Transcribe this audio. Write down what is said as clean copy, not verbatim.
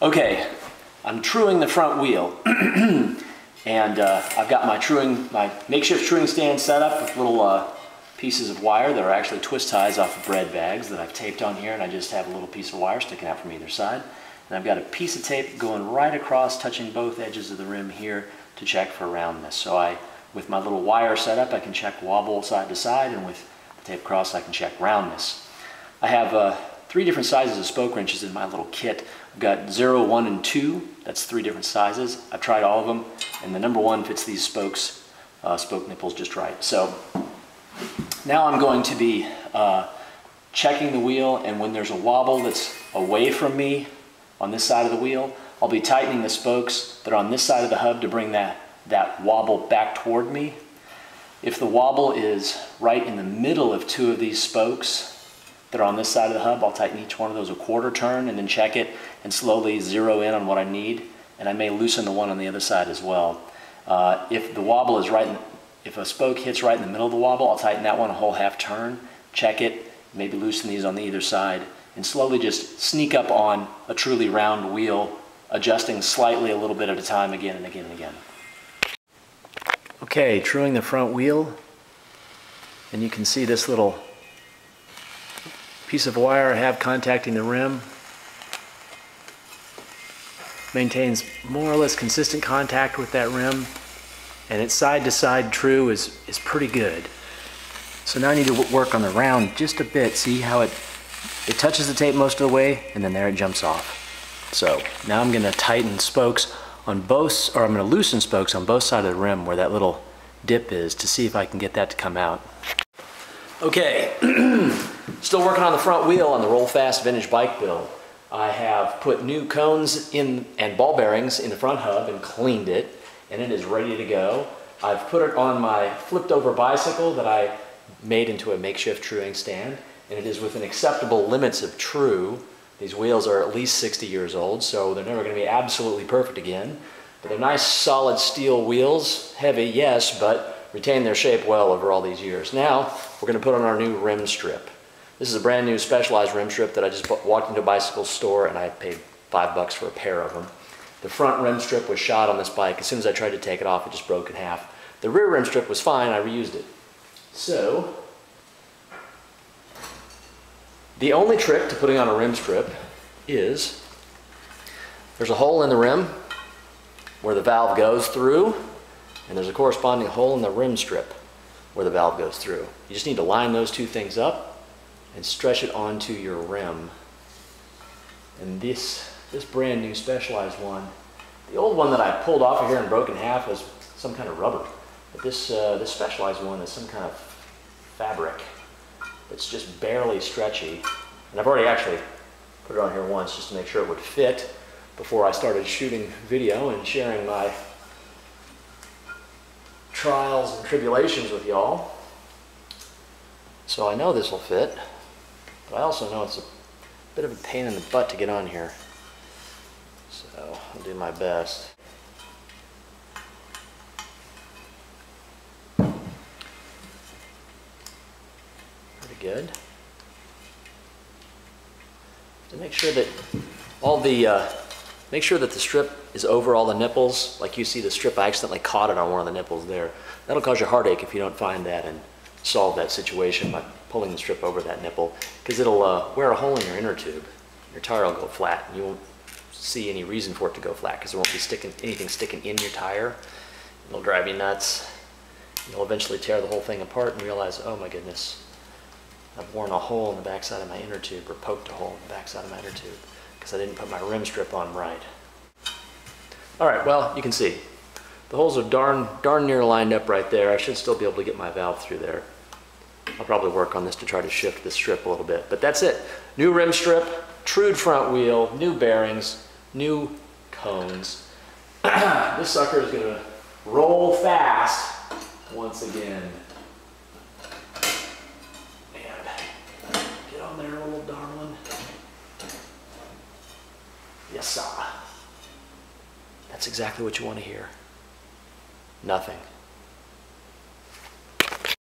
Okay, I'm truing the front wheel. And I've got my makeshift truing stand set up with little pieces of wire that are actually twist ties off of bread bags that I've taped on here, and I just have a little piece of wire sticking out from either side. And I've got a piece of tape going right across, touching both edges of the rim here to check for roundness. So with my little wire set up, I can check wobble side to side, and with the tape across, I can check roundness. I have 3 different sizes of spoke wrenches in my little kit. I've got 0, 1, and 2. That's 3 different sizes. I've tried all of them, and the number 1 fits these spokes, spoke nipples just right. So now I'm going to be checking the wheel, and when there's a wobble that's away from me on this side of the wheel, I'll be tightening the spokes that are on this side of the hub to bring that wobble back toward me. If the wobble is right in the middle of 2 of these spokes that are on this side of the hub, I'll tighten each one of those a 1/4 turn and then check it and slowly zero in on what I need, and I may loosen the one on the other side as well. If the wobble is if a spoke hits right in the middle of the wobble, I'll tighten that one a whole 1/2 turn, check it, maybe loosen these on the either side, and slowly just sneak up on a truly round wheel, adjusting slightly a little bit at a time again and again and again. Okay, truing the front wheel, and you can see this little piece of wire I have contacting the rim. Maintains more or less consistent contact with that rim, and its side-to-side true is pretty good. So now I need to work on the round just a bit. See how it touches the tape most of the way, and then there it jumps off. So now I'm going to tighten spokes on both, or I'm going to loosen spokes on both sides of the rim where that little dip is, to see if I can get that to come out. Okay, still working on the front wheel on the Rollfast vintage bike build. I have put new cones in and ball bearings in the front hub and cleaned it, and it is ready to go. I've put it on my flipped over bicycle that I made into a makeshift truing stand, and it is within acceptable limits of true. These wheels are at least 60 years old, so they're never going to be absolutely perfect again. But they're nice solid steel wheels, heavy, yes, but retain their shape well over all these years. Now, we're going to put on our new rim strip. This is a brand new specialized rim strip that I just walked into a bicycle store and I paid $5 for a pair of them. The front rim strip was shot on this bike. As soon as I tried to take it off, it just broke in half. The rear rim strip was fine, I reused it. So, the only trick to putting on a rim strip is there's a hole in the rim where the valve goes through, and there's a corresponding hole in the rim strip where the valve goes through. You just need to line those 2 things up and stretch it onto your rim. And this brand new specialized one, the old one that I pulled off of here and broke in half was some kind of rubber. But this specialized one is some kind of fabric that's just barely stretchy. And I've already actually put it on here once just to make sure it would fit before I started shooting video and sharing my trials and tribulations with y'all. So I know this will fit, but I also know it's a bit of a pain in the butt to get on here. So I'll do my best. Pretty good. To make sure that make sure that the strip is over all the nipples. Like you see the strip, I accidentally caught it on one of the nipples there. That'll cause you heartache if you don't find that and solve that situation by pulling the strip over that nipple, because it'll wear a hole in your inner tube. Your tire will go flat, and you won't see any reason for it to go flat because there won't be anything sticking in your tire. It'll drive you nuts. You'll eventually tear the whole thing apart and realize, oh my goodness, I've worn a hole in the backside of my inner tube, or poked a hole in the backside of my inner tube, because I didn't put my rim strip on right. Alright, well, you can see. The holes are darn near lined up right there. I should still be able to get my valve through there. I'll probably work on this to try to shift the strip a little bit. But that's it. New rim strip, trued front wheel, new bearings, new cones. This sucker is going to roll fast once again. Get on there, little darling. Yes, sir. That's exactly what you want to hear. Nothing.